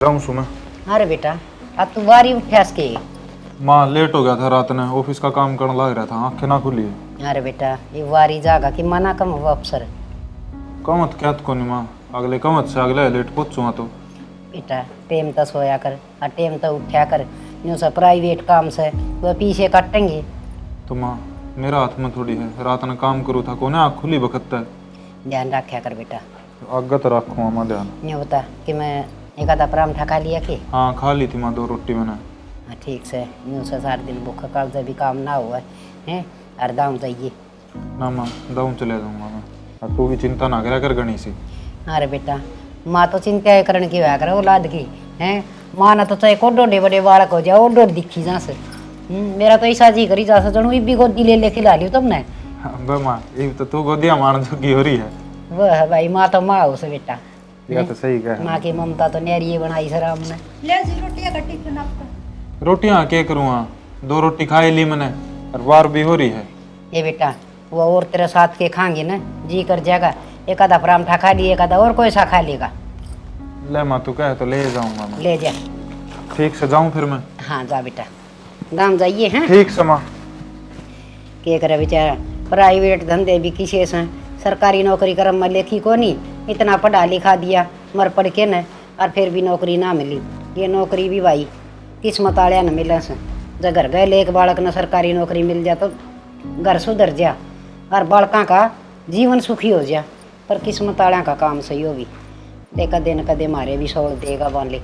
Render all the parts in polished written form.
जाऊँ सुना। अरे बेटा अब तू बारी उठ्यास के। माँ लेट हो गया था रात ने, ऑफिस का काम करने लग रहा था, आंखें ना खुली है। अरे बेटा ये वारी जागा कि मना कम हुआ अफसर। कमत क्या को नहीं माँ, अगले कमत से अगले लेट पहुंचूंगा तो। बेटा टेम तो सोया कर और टेम तो उठा कर। यूँ से प्राइवेट काम से वो पीछे कटेंगे। तो माँ मेरा हाथ में थोड़ी है, रात ने काम करूँ था कोने आँख खुली बखत है। ध्यान रखा कर बेटा। आगे तो रखूँगा माँ ध्यान। यूँ बता कि मैं एक आधा पराठा खा लिया कि। हाँ खा ली थी माँ, 2 रोटी मैंने। हाँ ठीक से यूँ से 7 दिन भूखा काल से भी काम ना हुआ है और दाम जाइए ना माँ दाऊँ चले जाऊँगा मैं, और तू भी चिंता ना करा कर गणी सी। अरे बेटा माँ तो चिंता करण की हुआ कर औलाद की है। माँ ना तो चाहे कोडोडे बड़े बालक हो जाए ओडो दिखी जा से। मेरा तो ऐसा जी करी जा सनू भी गोदी ले खिला लियो तुमने। बे माँ ये तो तू गोदिया मारने जोगी हो रही है। वह है भाई माँ तो माँ हो से बेटा। यह तो सही कहा। माँ की ममता तो न्यारी बनाई सर हमने। ले जी रोटियां का टिफिन आपका। रोटियाँ क्या करूँगा, 2 रोटी खाई ली मैंने और वार भी हो रही है। ये बेटा वो और तेरे साथ के खाएंगे ना जी कर जाएगा। एक आधा पराठा खा लिए एक आधा और कोई सा खा लेगा। ले माँ तू कहे तो ले जाऊँगा मैं। ले जा। ठीक से जाऊँ फिर मैं। हाँ जा बेटा दाम जाइए हैं। ठीक से माँ। के करे बेचारा प्राइवेट धंधे भी किसे से सरकारी नौकरी करम में लेखी को नहीं। इतना पढ़ा लिखा दिया मर पढ़ के न और फिर भी नौकरी ना मिली। ये नौकरी भी भाई किस्मत आलिया न मिले से। जब घर गए एक बालक न सरकारी नौकरी मिल जा तो घर सुधर जा और बालका का जीवन सुखी हो जा। पर किस्मत आलिया का काम सही हो भी ते कदे न कदे मारे भी सोल देगा बालिक।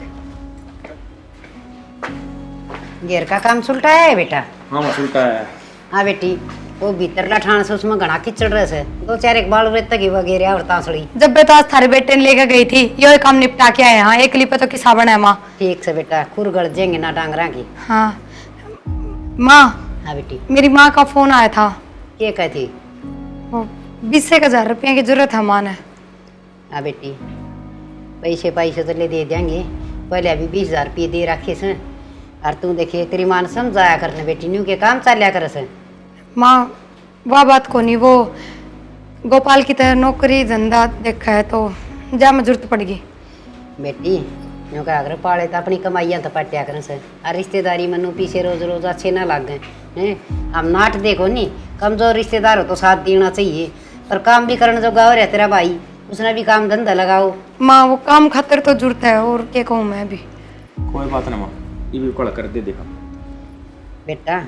घेर का काम सुलटाया है बेटा। हाँ सुनता है। हाँ बेटी वो भीतर लठान से उसमें घना कीचड़ रहे से 2-4 एक बाल रेत की वगैरह और तांसड़ी। जब मैं तो आज थारे बेटे ने लेकर गई थी यो काम निपटा के आए। हाँ एक लिपे तो किसा बना है माँ। ठीक से बेटा खुर गड़ जाएंगे ना डांगरा की। हाँ माँ हाँ बेटी मेरी माँ का फोन आया था। क्या कहती। 20,000 रुपये की जरूरत है माँ ने। हाँ बेटी पैसे पैसे तो ले दे देंगे। पहले अभी 20,000 रुपये दे रखे से और तू देखिए तेरी माँ ने समझाया करने बेटी न्यू के काम चलिया कर से। माँ वह बात को नहीं, वो गोपाल की तरह नौकरी धंधा देखा है तो जा में जरूरत पड़ेगी। बेटी न्यू का अगर पाले तो अपनी कमाइयाँ तो पट्या कर से और रिश्तेदारी मनु पीछे रोज रोज अच्छे ना लग गए हैं। हम नाट देखो नहीं कमजोर रिश्तेदार हो तो साथ देना चाहिए पर काम भी करने जो गाँव रहे तेरा भाई उसने भी काम धंधा लगाओ। माँ वो काम खातिर तो जरूरत है और क्या कहूँ मैं भी। कोई बात ना माँ, ये भी कड़ा कर दे देखा। बेटा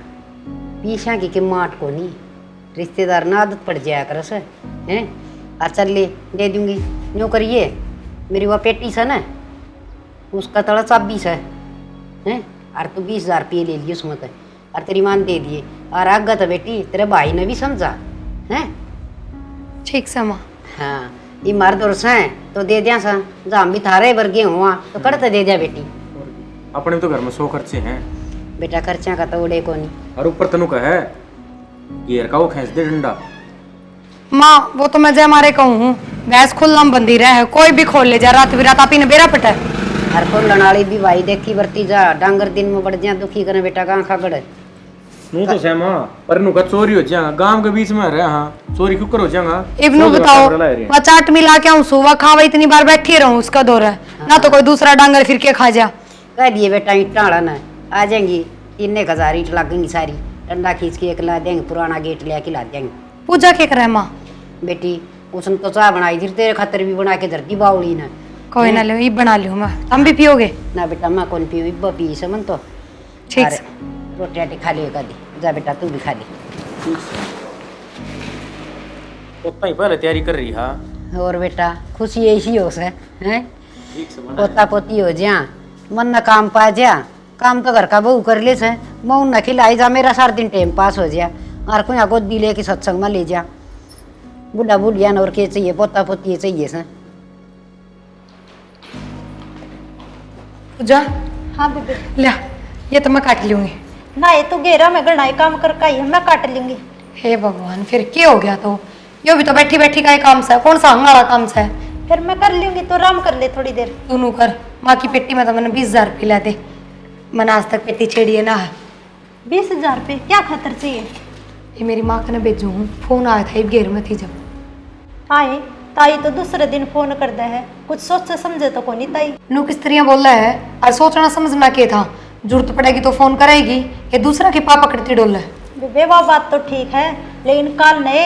पीछा की किम्माट को नहीं रिश्तेदार ना आदत पड़ जाया कर से हैं। और चल ले दे दूंगी यूँ करिए मेरी वह पेटी से ना उसका तड़ा 26 है हैं और तू 20,000 रुपये ले लिए उसमें तो और तेरी मान दे दिए और आगे तो बेटी तेरे भाई ने भी समझा हैं। ठीक से माँ। हाँ ये मर्द और से तो दे दिया सा जहाँ भी थारे वर्गे हुआ तो कड़ते दे दिया बेटी। अपने तो घर में 100 खर्चे हैं बेटा खर्चा का तो उड़े को नहीं। और ऊपर तनु का है गियर का वो खींच दे डंडा। माँ वो तो मैं जय मारे कहूँ हूँ भैंस खुल्ला में बंदी रहे कोई भी खोल ले जा रात बिरात आप ही ने बेरा पटा। हर को लनाली भी भाई देखी बरती जा डांगर दिन में बढ़ जा दुखी करे बेटा कहाँ खागड़। नू तो से माँ पर नु का चोरी हो जाएगा गांव के बीच में रहे। हाँ चोरी क्यों कर हो जाएगा। इब्नू बताओ वह चाट मिला के आऊँ सुबह खावा इतनी बार बैठी रहूँ उसका दौर है ना तो कोई दूसरा डांगर फिर के खा जा। कह दिए बेटा ईट टाड़ा ना आ जाएंगी 3,000 ईट लगेंगी सारी डंडा खींच के एक ला देंगे पुराना गेट ले के ला देंगे। पूजा क्या करे माँ। बेटी उसने तो चाय बनाई थी तेरे खातर भी बना के धरती बाउली ना। कोई ना लो ये बना लियो मैं तुम भी पियोगे। ना बेटा मैं कौन पी इब्बा पी से मन तो ठीक अरे, से। रोटी राटी खा लियो कदी जा बेटा तू भी खा ली। उतना ही पहले तैयारी कर रही। हाँ और बेटा खुशी ऐसी हो से हैं ठीक से बना। पोता पोती हो जा मन न काम पा जा काम तो घर का बहू कर ले से मऊ न खिलाई जा मेरा 4 दिन टाइम पास हो जा और कोई गोदी ले के सत्संग में ले जा बुढ़ा बुढ़िया न और के चाहिए पोता पोती चाहिए से। पूजा हाँ बेबे। ले ये तो मैं काट लूंगी। ना ये तो घेरा में गणाई काम करके आई है मैं काट लूंगी। हे भगवान फिर क्या हो गया तो यो भी तो बैठी बैठी का ही काम सा कौन सा हंगाड़ा काम सा है। फिर मैं कर लूंगी तो आराम कर ले थोड़ी देर। दोनों कर माँ की पेटी में तो मैंने 20,000 रुपये ला दे मैंने आज तक पेटी छेड़ी है ना। 20,000 रुपये क्या खातर चाहिए। ये मेरी माँ का ना भेजू हूँ फोन आया था घेर में थी जब आए ताई तो दूसरे दिन फोन कर दे है, कुछ सोच समझे तो कोनी ताई। नू किस तरह बोल रहा है और सोचना समझना क्या था। जरूरत पड़ेगी तो फोन करेगी, ये दूसरा के पापा करती डोल है। बेबे वो बात तो ठीक है, लेकिन कल ने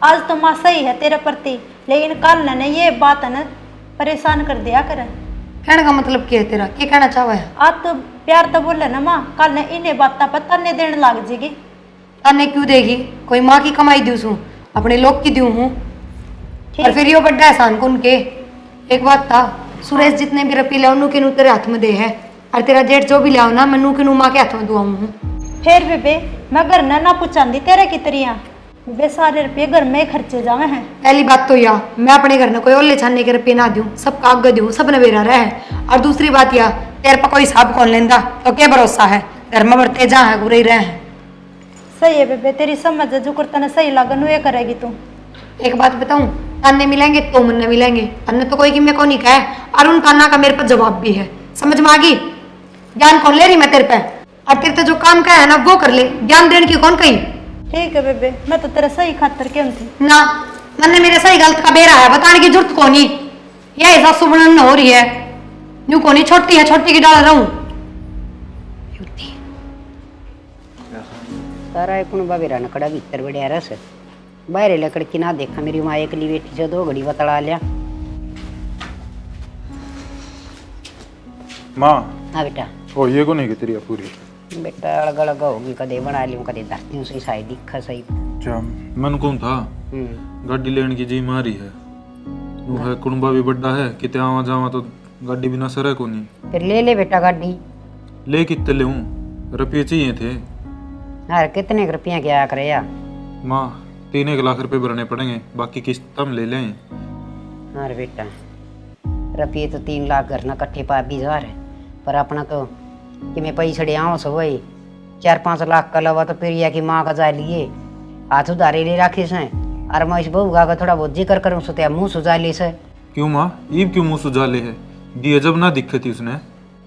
आज तो माँ सही है तेरे प्रति, लेकिन कल ने ये बात है ना परेशान कर दिया कर। कहने का मतलब क्या है तेरा, क्या कहना चाह है? आज तो प्यार तो बोले ना माँ, कल ने इन्हें बात पर तन्ने देने लग जाएगी। तन्ने क्यों देगी? कोई माँ की कमाई दूँ हूँ, अपने लोग की दूँ हूँ। और फिर यो बड्डा एहसान कौन के? एक बात था, सुरेश जितने भी रुपये ले नू के नू तेरे हाथ में दे है, और तेरा जेठ जो भी ले ना मैं नू के नू माँ के हाथ में दुआऊँ हूँ। फिर बेबे मैं घर ना पूछांदी तेरे की तरिया, बेबे सारे रुपये घर में ही खर्चे जावे हैं। पहली बात तो यह मैं अपने घर में कोई और ले छाने के रुपये ना दूँ, सब कागज दूँ, सब नवेरा रहे। और दूसरी बात यह तेरे पर कोई हिसाब कौन लेंदा, तो क्या भरोसा है? घर में बरते जा है बुरे रहे हैं। सही है बेबे, तेरी समझ जो करता ना सही लगन वो करेगी तू। एक बात बताऊं, ताने मिलेंगे तो मन मिलेंगे, अन्य तो कोई कि मैं को नहीं कहे। और उन ताना का मेरे पर जवाब भी है, समझ में आ गई? ज्ञान कौन ले रही मैं तेरे पे, और तेरे तो जो काम का है ना वो कर ले, ज्ञान देने की कौन कही? ठीक है बेबे, मैं तो तेरा सही खातर क्यों थी ना। मैंने मेरे सही गलत का बेरा है, बताने की जरूरत कौन? यह हिसाब सुबह हो रही है, यूं कौन छोटी है, छोटी की डाल रहूं। सारा एक बाबेरा न कड़ा भीतर बढ़िया रस बाहर लकड़की ना देखा, मेरी माँ एक ली बैठी से 2 घड़ी बतला लिया। माँ हाँ बेटा। ओ ये को नहीं तेरी पूरी बेटा अलग अलग होगी, कदे बना लियो कदे धरती सही साई दिखा सही। अच्छा मन कौन था गाड़ी लेने की जी मारी है, वो है कुंबा भी बड़ा है, किते आवा जावा तो गाड़ी बिना सरे को नहीं। फिर ले ले बेटा गाड़ी। ले कितने ले रुपये चाहिए थे। यार कितने रुपया क्या करे यार? माँ 3 लाख रुपए भरने पड़ेंगे, बाकी किस्त हम ले लें। हाँ बेटा रुपये तो 3 लाख घर ना कट्ठे पा 20,000 है, पर अपना तो कि मैं पैसे आओ सो वही 4-5 लाख का लवा तो फिर या कि माँ का जा लिए हाथ उधारे ले रखे से, और मैं इस बहू का थोड़ा बहुत जिक्र करूँ सो त्या मुँह सुझा ले से। क्यों माँ ईब क्यों मुँह सुझा ले है? दिए जब ना दिक्कत थी उसने।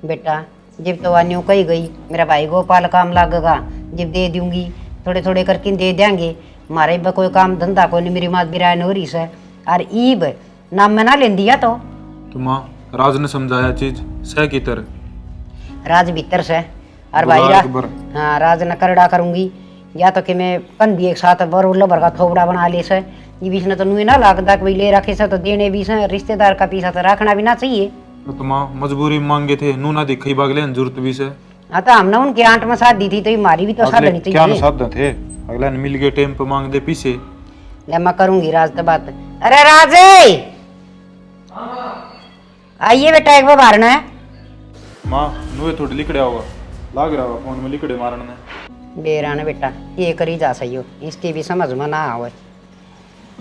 बेटा जब तो वान्यू कही गई मेरा भाई गोपाल काम लगेगा, जब दे दूंगी थोड़े थोड़े करके दे देंगे, हमारे भी कोई काम धंधा कोई नहीं, मेरी माँ बिरान हो रही से, और ईब नाम में ना ले दिया तो माँ राज ने समझाया चीज सह की तरह राज भीतर से, और भाई हाँ राज न करड़ा करूंगी, या तो कि मैं कंधी एक साथ बरोल भर का थोबड़ा बना ले से, ये बीच में तो नुई ना लागता कि भाई ले रखे से तो देने भी से, रिश्तेदार का पीछा तो रखना भी ना चाहिए। तो माँ मजबूरी मांगे थे, नू ना दिखाई बागले जरूरत भी से। हाँ तो हमने उनकी आंट में साथ दी थी तो हमारी भी तो साथ देनी क्या चाहिए। साध थे अगला ने मिल गए टाइम पे मांग दे पीछे। ले मैं करूंगी राज तो बात। अरे राज आइए बेटा एक बार मारना है। माँ नुए थोड़ी लिखड़े होगा, लाग रहा होगा फोन में लिखड़े मारने ने। बेरा ने बेटा ये करी जा सही हो, इसकी भी समझ में ना आवे।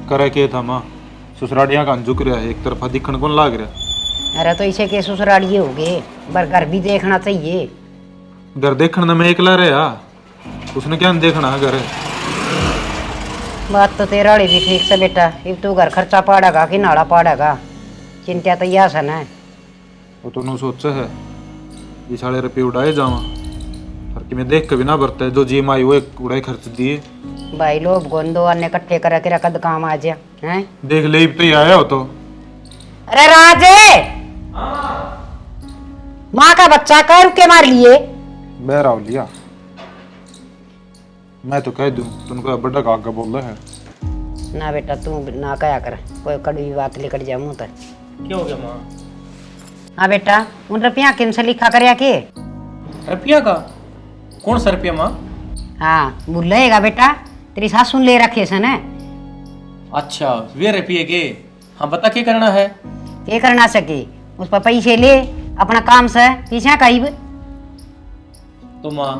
करे के था माँ ससुराड़िया का झुक रहा है, एक तरफा दिखण कौन लाग रहा। अरे तो इसे के ससुरालिए हो गए, पर घर भी देखना चाहिए। घर देखना मैं एकला रहा, उसने क्या देखना है घर। बात तो तेरा भी ठीक से बेटा, अब तू घर खर्चा पाड़ेगा कि नाड़ा पाड़ेगा, चिंता तो यह सन है। वो तो सोचा है ये साढ़े रुपये उड़ाए जावा, और कि मैं देख कभी ना बरता है, जो जी माई वो एक उड़ाए खर्च दिए। भाई लोग गोंदो अन्य इकट्ठे कर के कद काम आ जा हैं। देख ले तो ही आया हो तो। अरे राजे माँ का बच्चा कर के मार लिए। बहरा लिया मैं तो कह दूं, तुमको बड़ा काका बोल रहा है ना बेटा, तू ना कया कर, कोई कड़वी बात लेकर जा मुँह तक। क्या हो गया माँ? हाँ बेटा उन रुपया किन से लिखा कर के? रुपया का? कौन सा रुपया माँ? हाँ भूलेगा बेटा, तेरी सास सुन ले रखे से ना। अच्छा वे रुपये के? हाँ बता क्या करना है? ये करना सके उस पर पैसे ले अपना काम से पीछे कहीं। तो माँ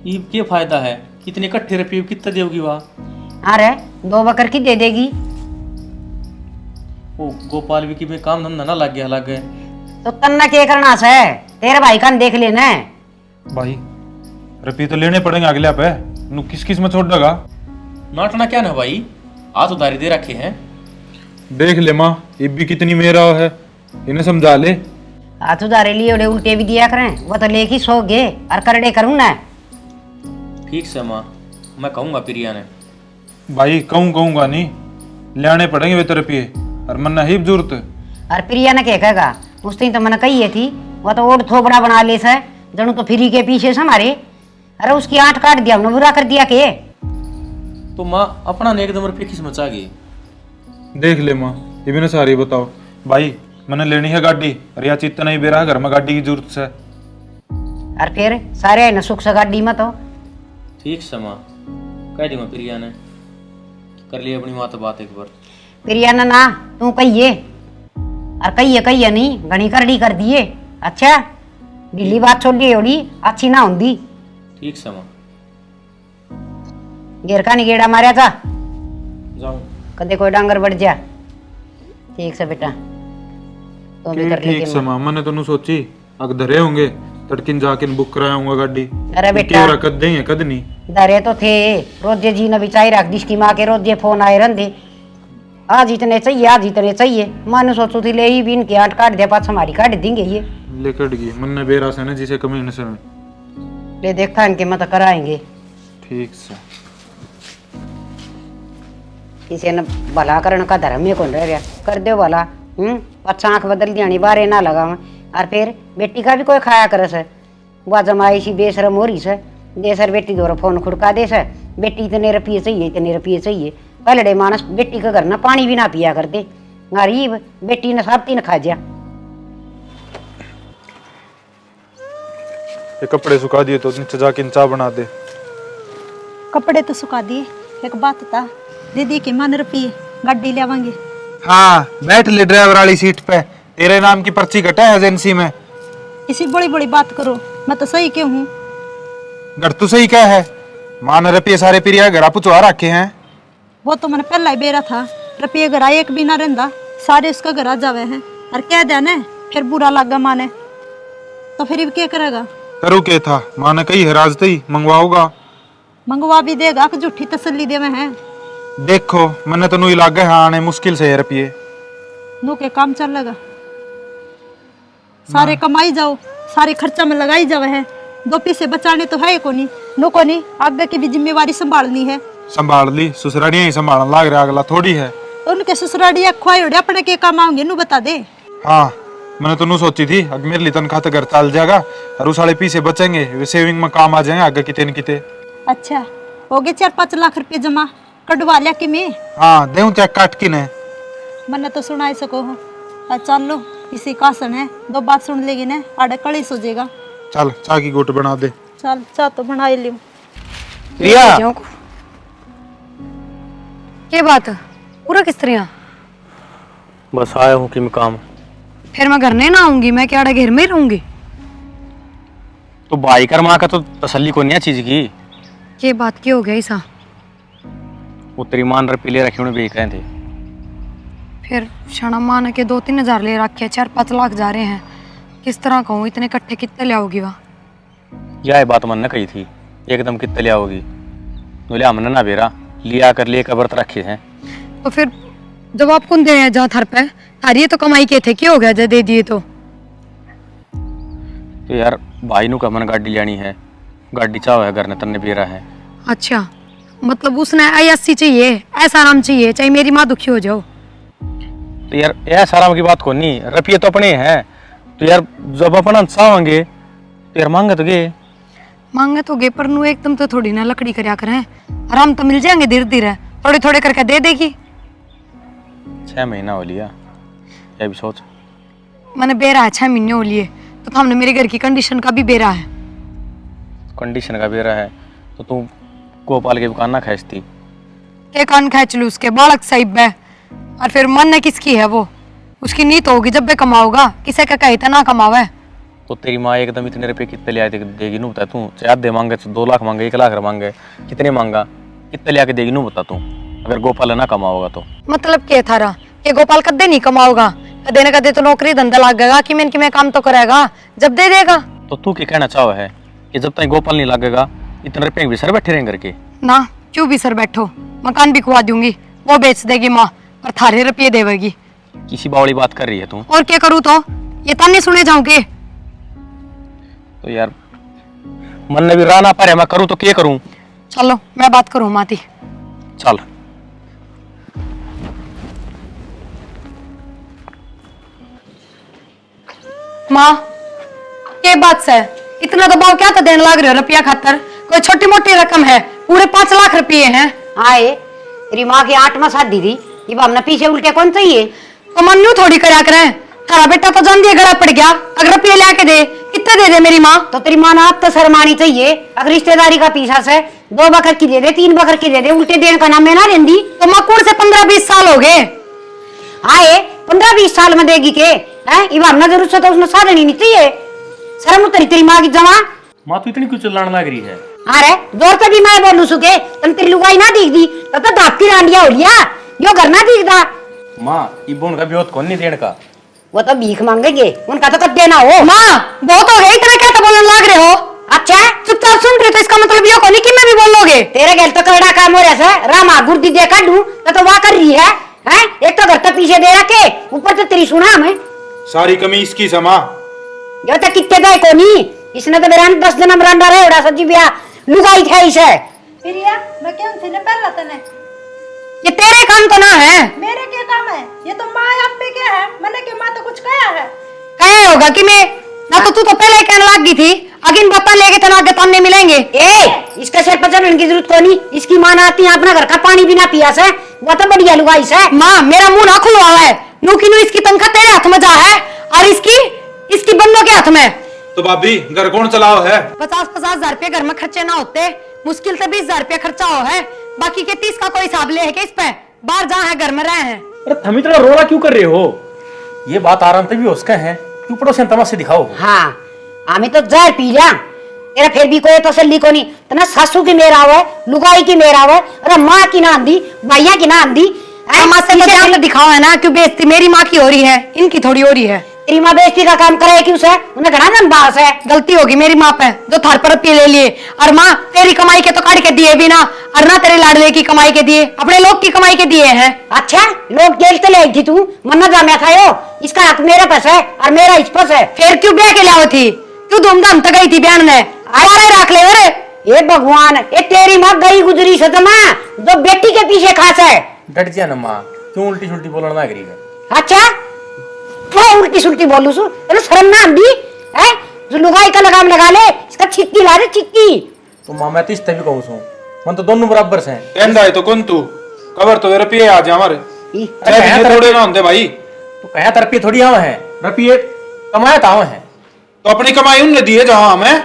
ये क्या फायदा है, कितने इकट्ठे रुपये कितना देगी वहाँ? अरे 2 बकर की दे देगी। वो गोपाल भी की में काम धंधा ना लग गया लग गए तो तन्ना क्या करना से, तेरे भाई का देख लेना। भाई रुपये तो लेने पड़ेंगे अगले पे, नु किस किस में छोड़ देगा। नाटना क्या ना भाई, आज उधारी दे रखे हैं। देख ले माँ ये भी कितनी मेरा है, इन्हें समझा ले। हाथ उधारे लिए उड़े उल्टे भी दिया करें, वो तो लेके सो गए और करड़े करूँ ना। ठीक से माँ मैं कहूँगा प्रिया ने। भाई कहूँगा नहीं, लेने पड़ेंगे वे तो रुपये। और मन ही जरूरत है। और प्रिया ने क्या कहेगा, उस दिन तो मैंने कही है थी, वो तो और थोबड़ा बना ले से जनू तो फ्री के पीछे से हमारे। अरे उसकी आंट काट दिया, उन्हें बुरा कर दिया के। तो माँ अपना ने एकदम रुपये किस मचा गई। देख ले माँ, ये भी ना सारी बताओ भाई, मैंने लेनी है गाड़ी और या चित्त नहीं बेरा घर में गाड़ी की जरूरत है। और फिर सारे है न सुख से गाड़ी में तो। ठीक से माँ कह दी मैं प्रिया ने, कर लिया अपनी माँ तो बात एक बार। प्रिया ने ना तू कहिए, और कहिए नहीं घनी करड़ी कर दिए। अच्छा ढीली बात छोड़ दी होड़ी अच्छी ना होंगी। ठीक से माँ घेर का नहीं गेड़ा मारा था, जाऊँ कदे कोई डांगर बढ़ जा। ठीक से बेटा तो भी कर ठीक लेती से माँ, मैंने तो सोची अग धरे होंगे तड़किन जाके बुक कराऊंगा गाड़ी। अरे बेटा कद देंगे कद नहीं डरे तो थे, रोजे जी ने बिचाई रख दी इसकी माँ के, रोजे फोन आए रंधे आज इतने चाहिए आज इतने चाहिए। मानो सोचू थी ले ही भी इनकी आंट काट दे, पास हमारी काट देंगे ये। ले कट गई मन बेरा से ना जिसे कमी से में। ले देखा इनके मत कराएंगे। ठीक से किसी ने भला करने का धर्म में कौन रह गया, कर दो भला। अच्छा आँख बदल दियानी बारे ना लगा। और फिर बेटी का भी कोई खाया करे से, वह जमाई सी बेशरम हो रही से, दे सर बेटी दो फोन खुड़का दे सर, बेटी इतने रुपये चाहिए इतने रुपये चाहिए। पहले मानस बेटी के घर ना पानी भी ना पिया करते, गरीब बेटी ने सब तीन खा जा। ये कपड़े सुखा दिए तो नीचे जाके चाय बना दे। कपड़े तो सुखा दिए, एक बात था दीदी की मन रुपये गाड़ी ले आवांगे। हाँ बैठ ले ड्राइवर वाली सीट पे, तेरे नाम की पर्ची कटा है एजेंसी में। इसी बड़ी बड़ी बात करो, मैं तो सही क्यों हूँ। घर तो सही क्या है, मान रुपये सारे प्रिया घर पुचवा रखे हैं। वो तो मैंने पहला ही बेरा था, रुपये घर एक भी ना रहता, सारे उसका घर आ जावे हैं। और कह देना फिर बुरा लगा माने तो फिर क्या करेगा। करू के था माने कही है राजती मंगवाओगा, मंगवा भी देगा कि झूठी तसल्ली देवे हैं। देखो मैंने तो नई लागे हाँ आने मुश्किल से रुपये नो के काम चलेगा, सारे कमाई जाओ, सारे खर्चा में लगाई जावे है। दो पैसे बचाने तो है कोनी, नो कोनी आगे की भी जिम्मेवारी संभालनी है। संभाल ली, ससुरालियां ही संभालने लाग रहा, अगला थोड़ी है। उनके ससुरालिया खुआई उड़े अपने के काम आऊंगे नु बता दे। हाँ मैंने तो नू सोची थी अगर मेरे लिए तनख्वाह तो घर चल जाएगा और उस वाले पैसे बचेंगे वे सेविंग में काम आ जाएंगे आगे किते न किते। अच्छा हो गए 4-5 लाख रुपए जमा कटवा लिया कि मैं। हाँ देऊं चेक काट के ने। मैंने तो सुनाई सको हो। चल लो इसी कासन है, दो बात सुन लेगी ना आड़े कड़ी सो जाएगा। चल चाय की घुट बना दे। चल चाह तो बना ही लियो। प्रिया क्या बात है, पूरा किस तरह? बस आया हूँ कि मैं काम। फिर मैं घर नहीं ना आऊंगी, मैं क्या घर में ही रहूंगी? तो भाई कर माँ का तो तसल्ली को नहीं चीज की। ये बात की हो गया ऐसा? वो तेरी मान रुपये ले रखे उन्हें बेच रहे थे। फिर क्षण मान के 2-3 हजार ले रखे, 4-5 लाख जा रहे हैं। किस तरह कहूँ, इतने इकट्ठे कितने ले आओगी वह? यह बात मन ने कही थी एकदम कितने ले आओगी, बोले हमने ना बेरा लिया कर लिए कबर रखे हैं। तो फिर जब आप कौन दे जहाँ थर पे थारी तो कमाई के थे, क्या हो गया जब दे दिए तो यार भाई नु का मन गाड़ी लेनी है, गाड़ी चाहो है घर ने तन्ने बेरा है। अच्छा मतलब उसने ऐसी चाहिए, ऐसा आराम चाहिए, चाहे मेरी माँ दुखी हो जाओ। तो यार ऐसा आराम की बात को नहीं, रुपये तो अपने हैं। तो यार जब अपन चाहेंगे तो यार मांगे तो गे मांगे तो गे, पर नू एकदम तो थोड़ी ना लकड़ी करया करें, आराम तो मिल जाएंगे धीरे धीरे, थोड़े थोड़े करके दे देगी। 6 महीना हो लिया, ये भी सोच। मैंने बेरा है 6 महीने हो लिए, तो हमने मेरे घर की कंडीशन का भी बेरा है। कंडीशन का बेरा है तो तू गोपाल की दुकान ना खींचती के कान खींच लू उसके, बालक साहिब है। और फिर मन ने किसकी है वो, उसकी नीत होगी जब भी कमाओगा, किसे का कहे ना कमावे। तो तेरी माँ एकदम इतने रुपये कितने ले आए देगी नू बता तू। चाहे दे मांगे तो 2 लाख मांगे, 1 लाख मांगे, कितने मांगा कितने ले आके देगी नू बता तू, अगर गोपाल ना कमाओगा तो। मतलब क्या थारा कि गोपाल कदे नहीं कमाओगा, कदे न कदे तो नौकरी धंधा लगेगा कि मैं काम तो करेगा जब दे देगा। तो तू क्या कहना चाहो है कि जब तक गोपाल नहीं लगेगा इतने रुपये भी सर बैठे रहेंगे करके? ना क्यों भी सर बैठो, मकान भी खुआ दूंगी, वो बेच देगी माँ और थारे रुपये देवेगी। किसी बावली बात कर रही है तू। और क्या करूँ, तो ये ताने सुने जाऊंगे। तो यार मन ने भी राह ना पा रहा, मैं करूँ तो क्या करूँ? चलो मैं बात करूँ माती। चल माँ के बात से इतना दबाव क्या तो देने लग रहे हो रुपया खातर? कोई छोटी मोटी रकम है? पूरे 5 लाख रुपये हैं। आए तेरी माँ की 8वां शादी थी, ये हमने पीछे उल्टे कौन चाहिए? तो मन यूं थोड़ी करा करें। तारा बेटा तो जान दिया गला पड़ गया, अगर रुपये ला के दे कितने दे दे मेरी माँ? तो तेरी माँ ना अब तो शर्मानी चाहिए। अगर रिश्तेदारी का पीछा से 2 बकर की दे दे, 3 बकर की दे दे, उल्टे देने का नाम है ना लेंदी। तो माँ कौन से 15-20 साल हो गए? आए 15-20 साल में देगी के है? ये हमने जरूरत से तो उसने साधन ही नहीं चाहिए। शर्म उतरी तेरी माँ की जमा। माँ तू इतनी क्यों चिल्लाने लग रही है? अरे जोर से भी मैं बोलू सुके तन तेरी लुगाई ना दिख दी तब तो धापकी रांडिया हो लिया, यो घर ना दिखदा। माँ ये बोन का ब्योत कौन नहीं देने का? वो तो भीख मांगेंगे, उनका तो कब देना हो। माँ बहुत हो गया, इतना क्या तो बोलने लग रहे हो? अच्छा चुपचाप सुन रहे तो इसका मतलब यो को नहीं कि मैं भी बोलोगे। तेरे गैल तो करड़ा काम हो रहा है। रामा गुर्दी देखा डू तो वाह कर रही है, हैं? एक तो घर तक पीछे दे रखे, ऊपर तो तेरी सुना हमें। सारी कमी इसकी समा। यो तो कितने गए को नहीं, इसने तो मेरा 10 जन्म रंडा रहे उड़ा सब्जी ब्याह लुगाई था इसे। प्रिया मैं क्या थे ने पहला तने ये तेरे काम तो ना है। मेरे क्या काम है? ये तो माँ आप पे क्या है? मैंने के माँ तो कुछ कहा है? कहे होगा कि मैं ना तो तू तो पहले कहने लग गई थी अगिन बता लेके तना आगे ताने मिलेंगे। ए इसका सिर पर चढ़ने की जरूरत को नहीं। इसकी माँ ना आती अपना घर का पानी भी ना पिया से, वो तो बढ़िया लुगाई से। माँ मेरा मुंह ना खुलवा है, नू की नू इसकी तनख्वाह तेरे हाथ में जा है और इसकी बंदों के हाथ में। तो भाभी घर कौन चलाओ है? 50-50 हजार रुपये घर में खर्चे ना होते, मुश्किल से 20 हजार रुपया खर्चा हो है, बाकी के 30 का कोई हिसाब ले है कि इस पे बाहर जहाँ है घर में रहे हैं। अरे तुम इतना रोना क्यों कर रहे हो? ये बात आराम से भी उसका है, क्यों पड़ोसियों तमाशे दिखाओ? हाँ हमें तो जहर पी लिया, तेरा फिर भी कोई तसल्ली को नहीं। तना सासू की मेरा हुआ लुगाई की मेरा हुआ, अरे माँ की ना आंधी भैया की ना आंधी। तमाशे तो जान दिखाओ है ना, क्यों बेइज्जती मेरी माँ की हो रही है, इनकी थोड़ी हो रही है। तेरी माँ बेइज्जती का काम करे क्यों से? उन्हें घना दम बास है। गलती होगी मेरी माँ पे जो थार पर रुपये ले लिए, और माँ तेरी कमाई के तो काट के दिए भी ना, और ना तेरे लाडले की कमाई के दिए, अपने लोग की कमाई के दिए हैं। अच्छा लोग जेल से ले थी तू मन्ना जामिया था यो, इसका हक मेरे पास है और मेरा इस पास है। फिर क्यों ब्याह के लाओ थी? क्यों धूमधाम तक गई थी बहन ने? अरे रख ले अरे। ये भगवान ये तेरी माँ गई गुजरी सदमा जो बेटी के पीछे खास है। डट जा ना माँ, क्यों उल्टी सुल्टी बोलने लग रही है? अच्छा क्या उल्टी सुल्टी बोलू सु? तेरे शर्म ना आंदी है? जो लुगाई का लगाम लगा ले, इसका चिट्टी ला दे चिट्टी। तो माँ मैं तो इस तभी कहूँ सू, मन तो दोनों बराबर से हैं। कहंदा है तो कौन तू कबर तो रुपये आ जा हमारे कहे थोड़े ना होंगे भाई। तो कहा था रुपये थोड़ी आवे हैं, रुपये कमाया था आवे हैं। तो अपनी कमाई उनने दी है जहाँ हमें।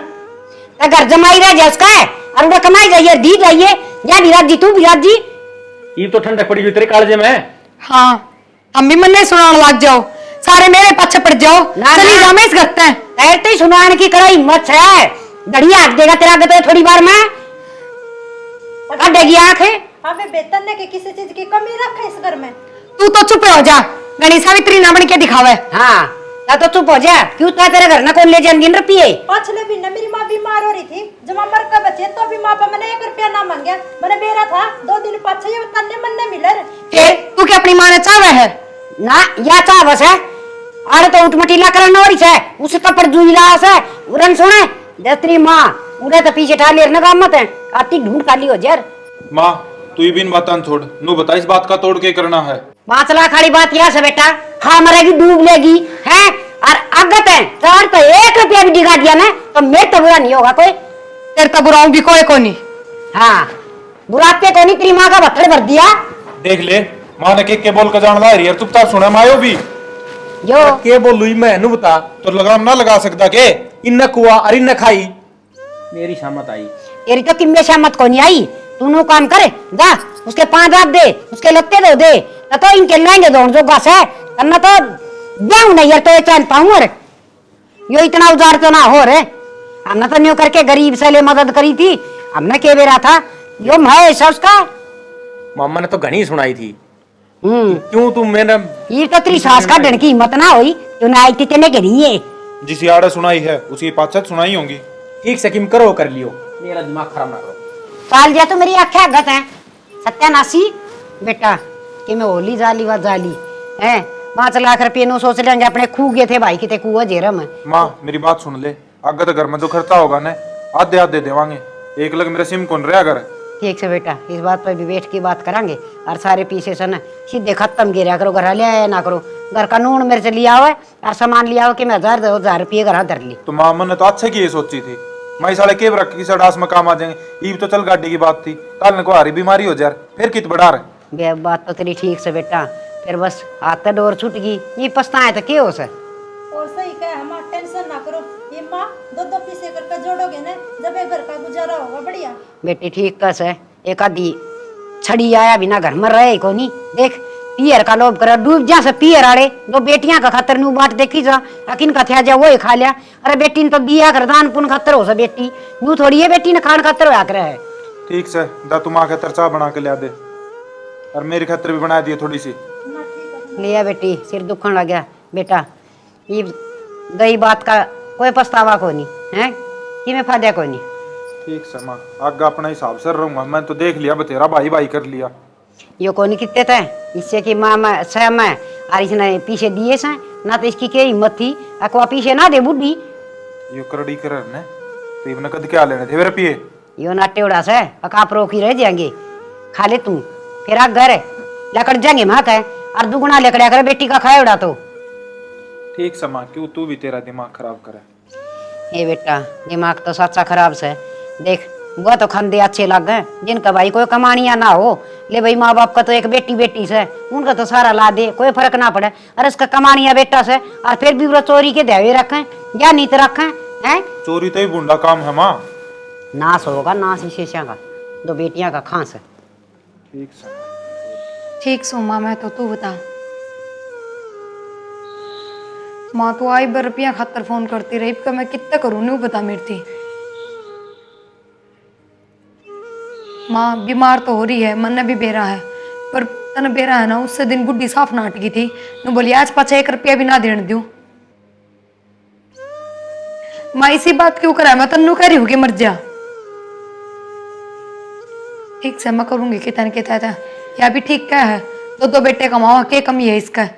तो घर जमाई रह जा उसका है और उन्हें कमाई जाइए दी जाइए। या विराट जी तू विराट जी ये तो ठंडक पड़ी हुई तेरे कालजे में। हाँ हम भी मन नहीं सुनाने लग जाओ, सारे मेरे पीछे पड़ जाओ, ना, चली ना। जाओ मैं इस घर पे। तैरते ही सुनाने की करा हिम्मत है, घड़ी आग देगा तेरा आगे तो थोड़ी बार में देगी आंख है। हमें वेतन ने के किसी चीज की कमी रखे इस घर में? तू तो चुप हो जा, गणेश सावित्री ना बन के दिखावे। हाँ तो चुप हो जा, क्यों था तेरे घर ना कौन ले जाएंगे रुपये? पिछले महीने मेरी माँ बीमार हो रही थी, जब मैं मर कर बचे तो भी माँ पे मैंने 1 रुपया ना मांगा। मैंने बेरा था 2 दिन पाछे ये तन्ने मन्ने मिले। फिर तू क्या अपनी माँ ने चावे है? ना या चाह बस है अरे तो उठमटीला करना वाली है उसे कपड़ जुईला है उरन सुने दस्तरी माँ उड़े तो पीछे ठा ले ना काम मत है आती ढूंढ काली हो जर। माँ तू ही बिन बातान छोड़, नू बता इस बात का तोड़ के करना है। 5 लाख वाली बात यह से बेटा, खा मरेगी डूब लेगी है और अगत है चार तो 1 रुपया भी दिखा दिया ना तो मेरे तो बुरा नहीं होगा कोई। तेरे तो बुराऊ भी कोई को नहीं। हाँ बुराते को नहीं, तेरी माँ का भत्थड़ भर दिया। देख ले माँ ने के बोल कर जान ला रही है, चुपचाप सुने मायो भी जो के बोलू मैं नु बता, तो लगाम ना लगा सकता के? इन कुआ और इन खाई मेरी शामत आई। तेरी तो किम्मे शामत को नहीं आई, तू नो काम करे जा उसके 5 दाब दे उसके लत्ते दो दे तो इनके लेंगे दौड़ जो गास है करना तो जाऊं नहीं यार तो ये चैन पाऊं। और यो इतना उजार तो ना हो रे, हमने तो न्यू करके गरीब से ले मदद करी थी, हमने के बेरा था यो मैं सब उसका। मामा ने तो घनी सुनाई थी, हम्म क्यों तुम मेरा ये तो तेरी सास का डर की हिम्मत ना हुई जो ना आई तेने के लिए। जिस आड़े सुनाई है उसी पाछत सुनाई होंगी। ठीक से किम करो कर लियो, मेरा दिमाग खराब ना करो। साल जा तो मेरी आख्या गत है सत्यानाशी बेटा कि मैं होली जाली व जाली है 5 लाख रुपये नो सोच लेंगे अपने खू गए थे भाई किते कुआ जेरम। माँ मेरी बात सुन ले, आगे तो घर में जो खर्चा होगा ना आधे आधे देवांगे, एक लग मेरा सिम कौन रहा अगर। ठीक से बेटा इस बात पर भी बैठ की बात करांगे और सारे पीछे से ना सीधे खत्म गिरा करो घर ले आया ना करो घर का नून मिर्च लिया हुआ और सामान लिया हुआ कि मैं 1000 रुपये घर धर ली। तो माँ मैंने तो अच्छे की ये सोची थी, मैं साले के रख की सड़ास में काम आ जाएंगे। ईब तो चल गाड़ी की बात थी, कल को हारी बीमारी हो जाए फिर कित बढ़ा रहे। बे बात तो तेरी ठीक से बेटा, फिर बस हाथ तो डोर छूट गई, ये पछताए तो क्या हो सर। और सही कहे हमारा, टेंशन ना करो, ये माँ दो पीसे करके जोड़ोगे ना, जब एक घर का गुजारा होगा बढ़िया। बेटी ठीक कस है, एक आधी छड़ी आया बिना घर में रहे को नहीं। देख पियर का लोभ कर डूब जा से पियर आड़े दो बेटियां का खातर नू बाट देखी जा, अकिन का थया जा वो ही खा लिया। अरे बेटी ने तो दिया कर दान पुन खातर हो सा बेटी, नू थोड़ी है बेटी ने खान खातर होया करे है। ठीक से दा तुम आ खातर चाह बना के लिया दे, और मेरी खातर भी बना दिए थोड़ी सी। लिया बेटी, सिर दुखन लग गया बेटा। ये गई बात का कोई पछतावा को नहीं है, कि मैं फायदा को नहीं। ठीक से माँ, आगे अपना हिसाब से रहूंगा। मैं तो देख लिया बतेरा भाई भाई कर लिया। यो को नहीं कितने थे इससे कि माँ मैं सह मैं और इसने पीछे दिए से ना, तो इसकी क्या हिम्मत थी अकवा पीछे ना दे बुढ़ी। यो करड़ी कर ने तो इबन कद क्या लेने थे मेरे पिए। यो नाटे उड़ा से अकाप रोकी रह जाएंगे, खा ले तू फिर आ घर लकड़ जाएंगे माँ का और दुगुना लकड़ा कर बेटी का खाए उड़ा तो। ठीक से माँ, क्यों तू भी तेरा दिमाग खराब करे। ये बेटा दिमाग तो सच्चा खराब से देख, वो तो खंदे अच्छे लग गए जिनका भाई कोई कमानिया ना हो, ले भाई माँ बाप का तो एक बेटी बेटी से उनका तो सारा ला दे, कोई फर्क ना पड़े। अरे इसका कमानिया बेटा से और फिर भी वो चोरी के देवे रखें या नीत रखें हैं। चोरी तो ही बुंडा काम है माँ। नाश होगा नाश विशेषा का, दो बेटियां का खांस है। ठीक से ठीक सो माँ, मैं तो तू बता। माँ तो आई बार रुपया खातर फोन करती रही, का मैं कितना करूँ नहीं बता मेरी थी। माँ बीमार तो हो रही है, मन भी बेरा है, पर तन बेरा है ना, उससे दिन बुढ़ी साफ नाट गई थी न, बोली आज पाछा 1 रुपया भी ना देने दूं। माँ इसी बात क्यों करा, मैं तन्नू कह रही हूँ कि मर जा। ठीक से मैं करूंगी कितना न कितना, या भी ठीक क्या है, दो बेटे कमाओ, क्या कमी है इसका।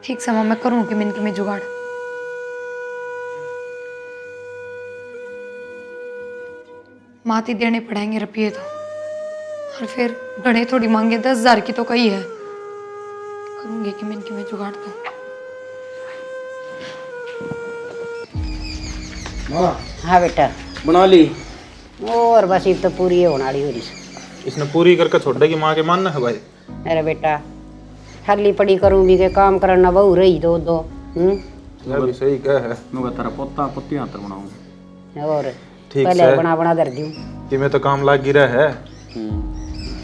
ठीक से माँ मैं करूंगी मिनट में जुगाड़। माती देने पड़ेंगे रुपये तो, और फिर घड़े थोड़ी मांगे, 10,000 की तो कही है, करूंगी कि मिनट में जुगाड़ तो। माँ हाँ बेटा बना ली। और बस ये तो पूरी होने वाली हो रही। इसने पूरी करके छोड़ देगी माँ के मानना है भाई। अरे बेटा ठगली पड़ी करूँ भी के काम करना बहु रही दो यह भी सही कह है। मैं तेरा पोता पोती हाथ बनाऊंगा। और ठीक पहले से बना बना दर दूँ कि मैं तो काम लाग गिरा है।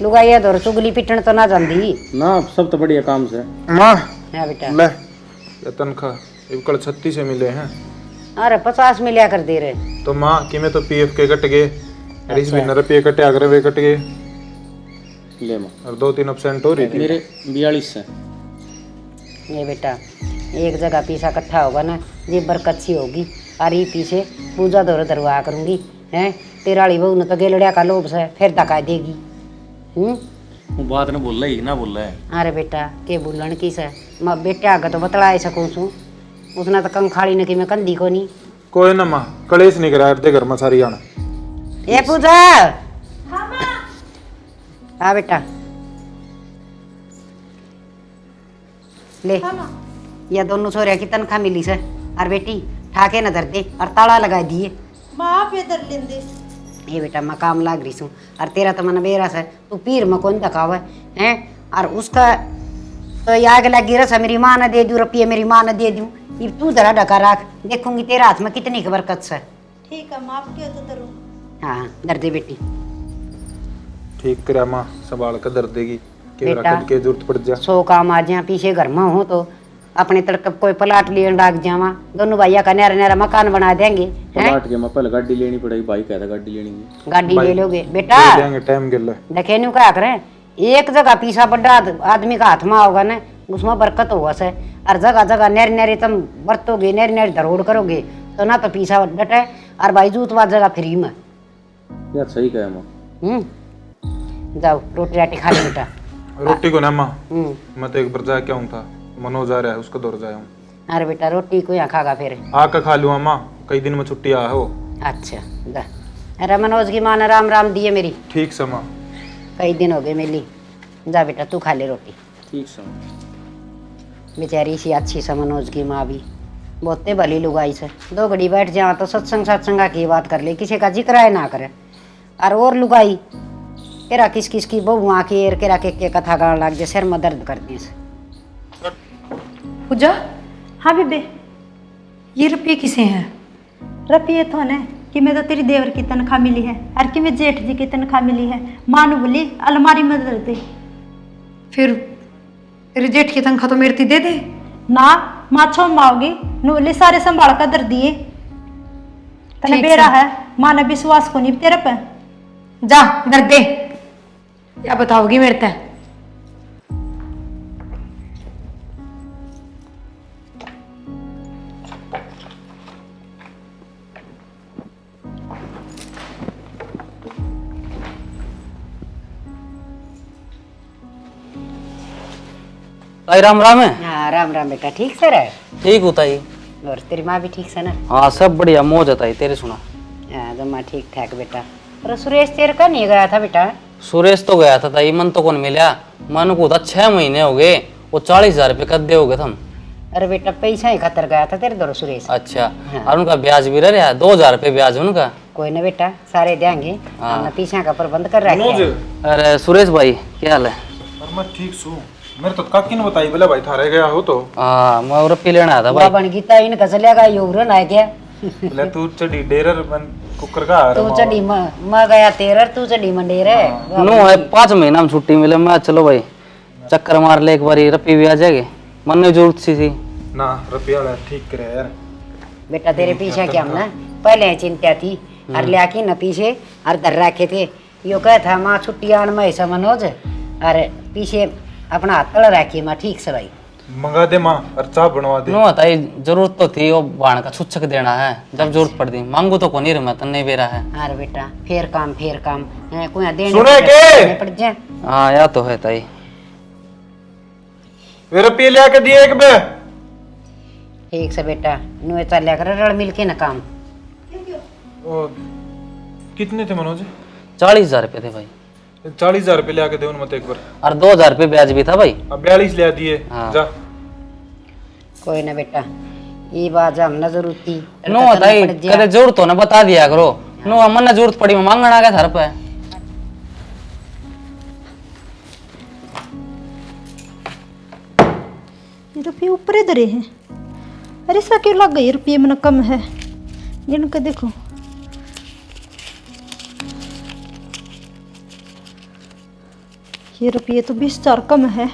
लुगाइया दौर चुगली पिटन तो ना जानती ना, सब तो बढ़िया काम से। माँ हाँ बेटा। ले ये तनख्वाह इब कल 36 से मिले हैं। अरे 50 मिलिया कर दे रहे। तो माँ कि मैं तो पीएफ के कट गए, और इस महीने रुपये कटे अगर वे कट गए, ले माँ, और 2-3 अपसेंट हो रही थी। मेरे 42 से। ये बेटा एक जगह पीसा इकट्ठा होगा ना, ये बरकत सी होगी। और ये पीछे पूजा दौर दरवाया करूंगी हैं, तेराली बहू ने तो गेलड़िया का लोभ से फिर धक्का देगी। वो बात ने बोल रही ना बोल रहा है। अरे बेटा के बुलन की से मैं बेटे आगे तो बतला सकूँ छू, उसने तो कम खाड़ी ने कि मैं कंदी को नहीं। कोई ना माँ, कलेश नहीं करा दे घर में सारी आना। ये पूजा हाँ बेटा ले, ये दोनों छोरिया की तनख्वाह मिली से, और बेटी ठाके न धर दे और ताला लगा दिए। माँ पे दर लेंदे। ये बेटा मैं काम लाग रही हूँ, और तेरा तो मन बेरा से तू पीर में कौन दखावा है, और उसका तो आग लगी रस मेरी माँ ने दे दूँ रुपये, मेरी माँ ने दे दूँ। ये तू जरा ढका रख, देखूंगी तेरे हाथ में कितनी की बरकत से। ठीक है माँ, के तो दरो। हाँ दर दे बेटी। ठीक करा माँ, संभाल कर दर देगी कि बेटा, रखद के जरूरत पड़ जा। 100 काम आ जाए पीछे घर में हो तो अपने तड़कब कोई प्लाट लिए डाक जावा, दोनों भैया का नया नया मकान बना देंगे हैं। प्लाट के मैं पहले गाड़ी लेनी पड़ेगी, भाई कहता गाड़ी लेनी है। गाड़ी ले लोगे बेटा, दे देंगे टाइम गिल्ला। देखे नहीं क्या करें, एक जगह पीछा बड़ा आदमी का हाथ में होगा ना, उसमें बरकत होगा से, और जगह जगह नेर नेरे तुम बरतोगे, नेर नेर धरोड़ करोगे तो ना तो पीछा डटे, और भाई जूतवा जगह फ्री में। यार सही कहा माँ। जाओ रोटी राटी खा ले बेटा। रोटी को ना माँ, मैं तो एक बार जा क्या हूँ था, मनोज आ रहा है उसको दौड़ जाया हूँ। अरे बेटा रोटी को यहाँ खागा फिर आकर खा लूँ माँ, कई दिन में छुट्टी आया हो। अच्छा जा। अरे मनोज की माँ ने राम राम दिए मेरी, ठीक से माँ। कई दिन हो गए मिली। जा बेटा तू खा ले रोटी। ठीक सर। बेचारी सी अच्छी सा मनोज की माँ भी बहुते भली लुगाई से, 2 घड़ी बैठ जाओ तो सत्संग की बात कर ले, किसी का जिक्र है ना करे। और लुगाई केरा किस किस की बहू आके केरा के कथा गान लग जाए, सिर में दर्द करती है। पूजा, हाँ बेबे। ये रुपये किसे हैं? रुपये तो ने कि मैं तो तेरी देवर की तनख्वाह मिली है और कि मैं जेठ जी की तनख्वाह मिली है। माँ ने बोली अलमारी में धर दे। फिर तेरे जेठ की तनख्वाह तो मेरे ती दे दे ना माँ छो माओगी नूले सारे संभाल कर दर दिए तने ठीक बेरा से। है। माँ ने विश्वास को नहीं तेरे पे। जा दर दे, क्या बताओगी मेरे ते? ताई राम राम है। हाँ राम राम बेटा, ठीक से रहे? ठीक हूँ ताई। और तेरी माँ भी ठीक से ना? हाँ सब बढ़िया, मौज है ताई। तेरे सुना? हाँ जमा ठीक ठाक बेटा। और सुरेश तेरे का नहीं गया था बेटा? सुरेश तो गया था ताई, मन तो कौन मिला। मन को था 6 महीने हो गए, वो 40,000 रुपये कद्दे हो गए तुम। अरे बेटा पैसा ही खतर गया था तेरे दौर सुरेश। अच्छा, और उनका ब्याज भी रहा 2,000 रुपये ब्याज है उनका। कोई ना बेटा, सारे देंगे। हमने पीछा का प्रबंध कर रखा मनोज, है। अरे सुरेश भाई क्या हाल है? और मैं ठीक सू। मेरे तो काकी ने बताई बोला भाई थारे गया हो तो। हाँ मैं और रुपये लेना आया था बुआ भाई। बन गई था इनका चलेगा योगरन आ गया। बोले तू चढ़ी डेरर बन कुकर का आ तू रहा चढ़ी मैं गया तेरर, तू चढ़ी मंडेर है। नो है 5 महीना में छुट्टी मिले। मैं चलो भाई चक्कर मार ले एक बार, रुपये भी आ जाएंगे। मन में जरूरत सी थी ना रुपया वाला ठीक करे यार। बेटा तेरे पीछे क्या हमने पहले चिंता थी और ले आके न पीछे और धर रखे थे। यो कह था माँ छुट्टी आन में ऐसा मनोज और पीछे अपना हाथ तड़ रखी माँ ठीक से भाई। मंगा दे माँ और चाय बनवा दे। नो ताई जरूरत तो थी, वो बाण का छुच्छक देना है जब जरूरत पड़ती। मांगू तो कौन मैं तन्ने बेरा है। अरे बेटा फेर काम हैं, कोई देने सुने के? पड़ जाए। हाँ या तो है ताई। वे रुपये ले आके दिए एक बे। ठीक से बेटा, नुए चल कर रल मिल के न काम। ओ, कितने थे मनोज? 40,000 रुपये थे भाई। 40,000 रुपये ले आके दे उन मत एक बार। और 2,000 रुपये ब्याज भी था भाई। अब 42 ले दिए। हाँ। जा। कोई ना बेटा, ये बात हमने जरूरत थी। नो ताई कदे जरूरत हो ना बता दिया करो। नो मन जरूरत पड़ी मैं मांगना आ गया था रुपये। ये रुपये ऊपर धरे हैं। अरे ऐसा क्यों लग गई? रुपये मन कम है जिनका देखो। ये रुपये तो 20,000 कम है।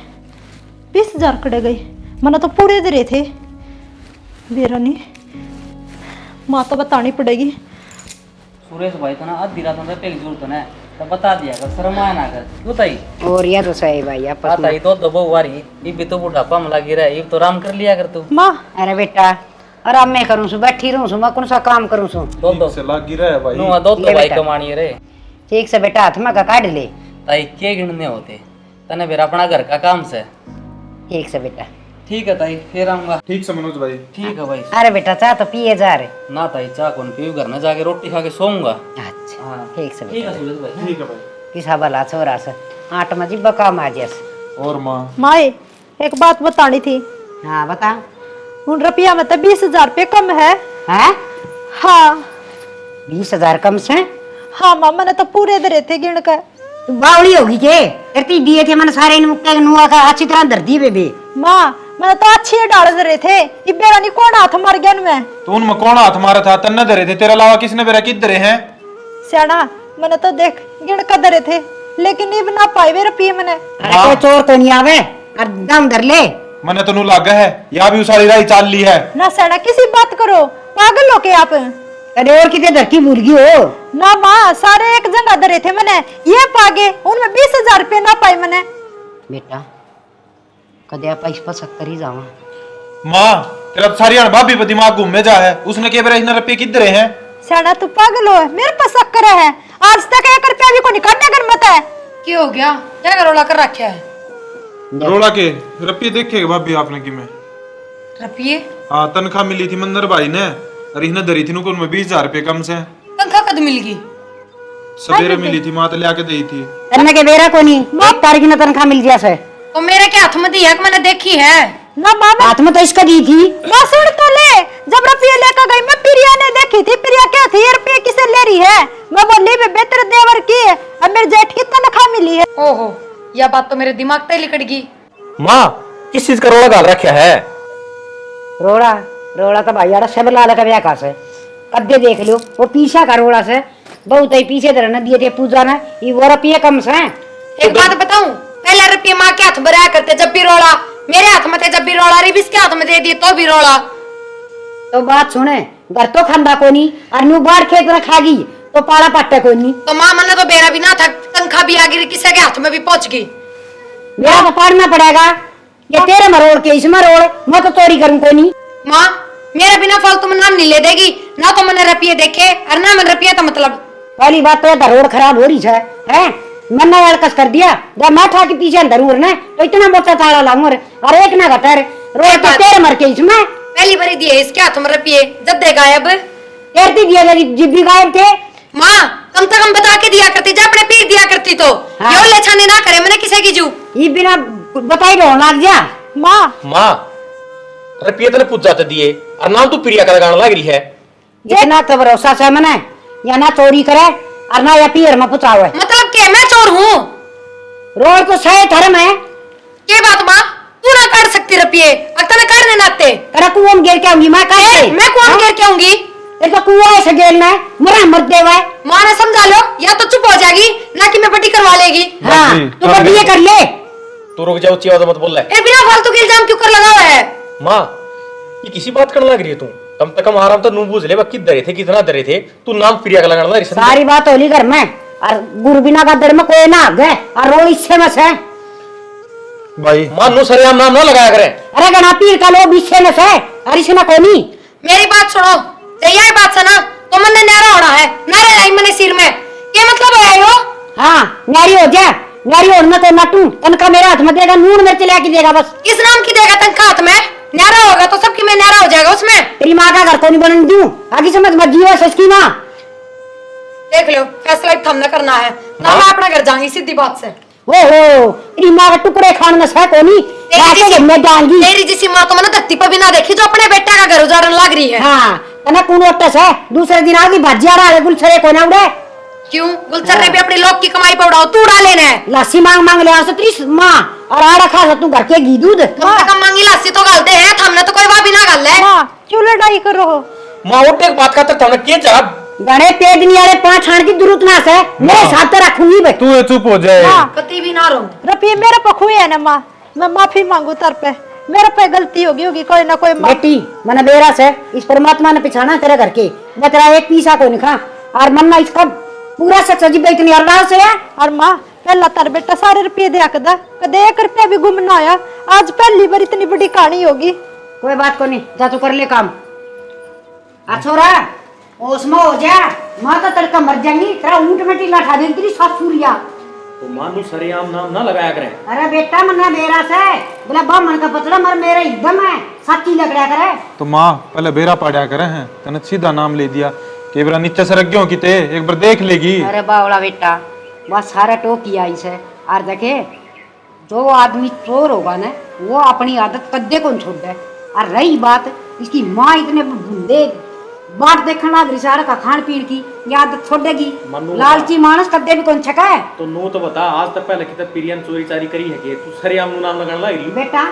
20,000 कड़े गए, मना तो पूरे धरे थे। बेरा नहीं, माँ तो बतानी पड़ेगी। सुरेश भाई तो ना आधी रात में रुपये की जरूरत है तो बता दिया कर, शर्म आया ना कर। क्यों ताई? और यह तो सही भाई आपस में। ताई तो बहुवारी ये भी तो बुढ़ापा में लगी रहा, ये तो आराम कर लिया कर तू। माँ अरे बेटा आराम मैं करूँ सु, बैठी रहूँ सु, मैं कौन सा काम करूँ सु। दो से लाग गिरा है भाई। नो दो ले तो भाई बेटा। कमानी रे। ठीक से बेटा हाथ में का काट ले। ताई के गिनने होते तने फिर अपना घर का काम से। ठीक से बेटा। ठीक है ताई फिर आऊंगा। ठीक से मनोज भाई। ठीक है भाई। अरे बेटा चाह तो पिए जा रहे। ना ताई चाह कौन पीऊ, घर में जाके रोटी खा के सोऊंगा। अच्छा हाँ ठीक से ठीक बेटा। है सुरेश भाई। ठीक है भाई। किसा भला छोरा से आठ में जी बकाम आ जैस। और माँ माए एक बात बतानी थी। हाँ बता। उन रुपया में तो 20,000 रुपये कम है। हैं? हाँ 20,000 कम से? हाँ माँ मैंने तो पूरे धरे थे गिन कर। तू बावली होगी के? इतनी दिए थे मैंने सारे नुक्का नुआ का अच्छी तरह धर दिए बेबे। माँ मैंने तो अच्छे डाल धरे थे। ये बेरा नहीं कौन हाथ मर गया में। तो उनमें कौन हाथ मारा था? तन्ने धरे थे तेरे अलावा किसने मेरा किध धरे हैं? सियाना मैंने तो देख गिन कर धरे थे लेकिन नहीं बना पाए वे रुपये मैंने। अरे कोई चोर तो नहीं आवे और दम धर ले। मैंने तो नू लागा है या भी उसारी राही चाल ली है। ना सियाना किसी बात करो, पागल हो के आप। अरे और कितने धरती भूल गई हो? ना माँ सारे एक जगह धरे थे मैंने, ये पागे उनमें 20,000 रुपये ना पाए मैंने। बेटा कदे आप इस पर शक्कर ही जावा। माँ तेरा तो सारी भाभी पे दिमाग घूमे जा है। उसने के बेरा इतने रुपये किध रहे हैं? सियाना तू पागल हो, मेरे पास शक्कर है। आज तक 1 रुपया भी को निकालने कर मत है। क्या हो गया? क्या करोला कर रखा है? रोला के रुपये देखे भाभी आपने कि मैं। रुपये हाँ तनख्वाह मिली थी मंदर भाई ने और इन्हें धरी थी नुकुर में 20,000 रुपये कम से। तनख्वाह कद मिल गई? सवेरे मिली थी माँ तो ले आके दी थी। तन्ने के बेरा को नहीं 1 तारीख ने तनख्वाह मिल गया से। तो मेरे के हाथ में दी है कि मैंने देखी है। ना माँ मैं हाथ में तो इसका दी थी। माँ सुन तो ले, जब रुपये लेकर गई मैं प्रिया ने देखी थी। प्रिया क्या थी, ये रुपये किसे ले रही है? मैं बोली बेबे तेरे देवर की है, अब मेरे जेठ की तनख्वाह मिली है। ओहो, यह बात तो मेरे दिमाग पे लिकट गई। माँ किस चीज का रोड़ा डाल रखा है? रोड़ा रोड़ा तो भाई यार सब लाल का ब्याह से कद्दे देख लो, वो पीछा का रोड़ा से बहुत ही पीछे तरह न दिए थे पूजा ने, ये वो रुपये कम से। एक बात बताऊं, पहले रुपये माँ के हाथ बनाया करते जब भी रोड़ा, मेरे हाथ में थे जब भी रोड़ा, रिबिस के हाथ में दे दिए तो भी रोड़ा। तो बात सुने, घर तो खंदा को नहीं और न्यू बाढ़ खेत में खागी तो पाला पट्टा को नहीं। तो माँ मन तो बेरा भी ना था, तनख्वाह भी आ गई, किसी के हाथ में भी पहुंच गई। मेरा तो पढ़ना पड़ेगा, ये तेरे मरोड़ के इसमें रोड़, मैं तो चोरी करूं कोई नहीं। माँ मेरा बिना फालतू में नाम नहीं ले देगी ना, तो मैंने रुपये देखे और ना मैंने रुपये तो मतलब। पहली बात तो ये रोड खराब हो रही है मैंने अड़कस कर दिया, जब मैं ठा के पीछे जरूर ने तो इतना मोटा ताला लाऊं और एक ना घटर रोड तो तेरे मर के इसमें पहली बारी दिए इसके हाथ में रुपये, जब दे गायब। तेरती दिया मेरी जिब्बी गायब थे। माँ कम से कम बता के दिया करती, जब अपने पीर दिया करती तो हाँ। यो ले छाने ना करे मैंने किसी की जू। ये बिना बताई रहो लाग जा। माँ माँ रुपये तेने पूछ जाते दिए और नाम तू प्रिया का लगाने लग रही है। इतना तो भरोसा से मैंने या ना चोरी करे और ना या पीर में पुचावे। मतलब क्या मैं चोर हूँ? रोड तो सही धर्म है। ये बात माँ तू ना काट सकती रुपये, अगर तने करने नाते तेरा कुआं में गिर के आऊंगी मैं कैसे? मैं कौन गिर के आऊंगी? तेरे को कुआं से गिरना है, मरा मत देवा। माँ ने समझा लो, या तो चुप हो जाएगी ना कि मैं बटी करवा लेगी। हाँ जी, तू बस ये कर ले। तू रुक जा, ऊंची आवाज में मत बोल रहा है। ए बिना फालतू के इल्जाम क्यों कर लगा हुआ है? माँ ये किसी बात करने लग रही है तू? कम से कम आराम तो नू बूझ ले, कित डरे थे कितना डरे थे, तू नाम प्रिया का लगाने लग रही है। सारी बात होली घर में और गुरु बिना का दर में कोई ना गए और रोड इससे मस है। भाई माँ नु सरेआम नाम ना लगाया करे। अरे गना पीर का लोग इससे मस है और इसमें कोई नहीं। मेरी बात सुनो, यही बात सुना तो मन ने नारा होना है, नारे लाई मैंने सिर में, ये मतलब है यो? हाँ न्यारी हो जा, न्यारी होना तो नटू तनखा मेरे हाथ में देगा, नून मिर्च लेके देगा बस। किस नाम की देगा तनख्वाह हाथ में? नारा होगा तो सबकी में नारा हो जाएगा उसमें। तेरी माँ का घर को नहीं बनने दूं, आगे समझ मत जीवा सस्ती माँ। देख लो फैसला ही हमने करना है ना, मैं अपना घर जाऊंगी सीधी बात से। ओहो तेरी माँ का टुकड़े खाने में सह को नहीं, मैं जाऊंगी। तेरी जिसी माँ तो मैंने धरती पर भी ना देखी जो अपने बेटे का घर उजाड़ने लग रही है। हाँ तना कौन ओटस है, दूसरे दिन आगे भजिया रहा है गुलछरे को ना उड़े। क्यों गुलचर ने भी अपनी लोग की कमाई पर उड़ाओ, तू उड़ा लेना है। लस्सी मांग मांग ले आसे त्रिस माँ और आड़ा खा तू घर के घी दूध। कम से कम मांगी लस्सी तो गालते हैं, हमने तो कोई बात भी ना गाल है। माँ क्यों लड़ाई करो? माँ उठ एक बात करते तुमने के जवाब गणे पेट नहीं आले पांच छाण की जरूरत ना है, मेरे साथ तो रखूंगी भाई। तू चुप हो जाए। कति भी ना रो। रुपये मेरे पे खुए है ना माँ, मैं माफी मांगू तर पे, मेरे पे गलती होगी कोई ना कोई। बेटी मैंने बेरा से इस परमात्मा ने पिछाना तेरे घर के, मैं तेरा एक पीसा को नहीं खा और मन्ना इसका पूरा सच जी इतनी अरदास है। और माँ पहला तार बेटा सारे रुपये दिया कदा, कदे 1 रुपया भी गुम ना आया, आज पहली बार इतनी बड़ी कहानी होगी। कोई बात को नहीं, जा तू कर ले काम। छोरा उसमें हो जा, माँ तो तड़का मर जाएंगी, तेरा ऊँट में टीला ठा देगी तेरी सासुरिया। तो माँ नु सरेआम नाम ना लगाया करे। अरे बेटा मन्ना बेरा से बोला बा मन का पतला मर मेरा एकदम है सच्ची लग रहा करे। तो माँ पहले बेरा पाड़ा करे हैं, तने सीधा नाम ले दिया कि बरा नीचे से रख गयो कि ते एक बार देख लेगी। अरे बावड़ा बेटा बस सारा टोकी आई से और देखे जो आदमी चोर होगा ना वो अपनी आदत कद्दे को छोड़ दे। और रही बात इसकी माँ इतने बूंदे बाट देखना लग रही सारा का खान पीन की, ये आदत छोड़ेगी। लालची मानस कद्दे भी कौन छका है। तो नो तो बता, आज तक पहले कितने पिरियन चोरी चारी करी है कि तू सरेआम नु नाम लगाने लग रही? बेटा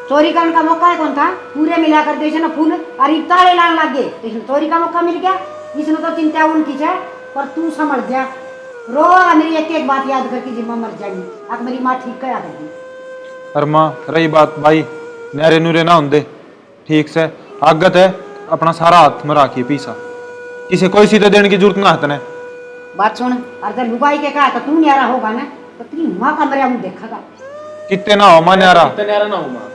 चोरी करने का मौका है कौन था, पूरे मिलाकर देश ना फूल और इफ्तारे लाने लग गए तो इसमें चोरी का मौका मिल गया। इसमें तो चिंता उनकी है, पर तू समझ जा रो मेरी एक एक बात याद करके जिम्मा मर जाएगी, अब मेरी माँ ठीक करा देगी। अरे माँ रही बात भाई नहरे नूरे ना होंदे ठीक से आगत है अपना सारा हाथ में राखिए पीसा, किसे कोई सीधे देने की जरूरत ना है तने। बात सुन, अगर लुगाई के कहा तो तू न्यारा होगा ना तो तेरी माँ का मेरा मुंह देखेगा। कितने ना हो माँ न्यारा, कितने न्यारा ना हो माँ,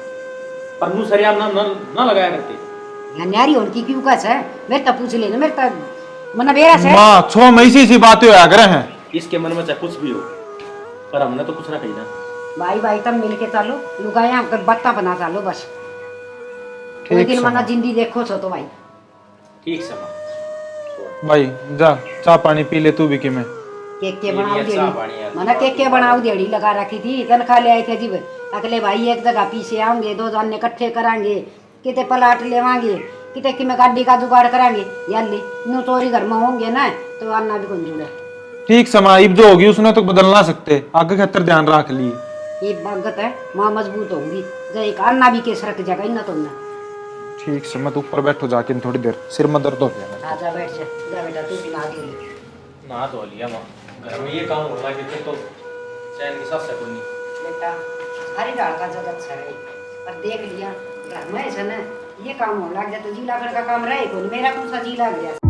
पर नु सरेआम नाम ना लगाया करते। या न्यारी उनकी क्यों कस है, मेरे तो पूछ लेना, मेरे तो मना बेरा से। माँ 6 में इसी बातें होया करे हैं। इसके मन में चाहे कुछ भी हो पर हमने तो कुछ ना कही ना। भाई भाई तब मिल के चलो, लुगाया बत्ता बना चालो बस। लेकिन मना जिंदगी देखो सो तो भाई ठीक से माँ भाई जा चाय पानी पी ले तू भी कि मैं केक के बनाऊ देड़ी, मना केक के बनाऊ देड़ी लगा रखी थी, तनख्वाह ले आई थे जी अगले भाई एक जगह पीछे आएंगे, 2 जन इकट्ठे करांगे, किते पलाट लेवांगे, किते कि मैं गाड़ी का जुगाड़ करांगे। यार ले नो चोरी घर में होंगे ना तो आना भी कौन जुड़े। ठीक समा इब जो होगी उसने तो बदल ना सकते, आगे खातर ध्यान रख लिए। ये भगत है माँ मजबूत होंगी, जो एक अन्ना भी केस रख जाएगा इतना तो ना। ठीक से मैं तो ऊपर बैठो जाके थोड़ी देर, सिर में दर्द हो गया मेरा। आजा बैठ जा बेटा, तू भी ना दे ले। ना तो लिया माँ, घर में ये काम हो रहा है कि तो चैन की सांस को नहीं। बेटा हरी डाल का जगत है, पर देख लिया घर में ऐसा ना ये काम हो लग जाए तो जी लागड़ का काम रहे कौन, मेरा कौन सा जी लग गया।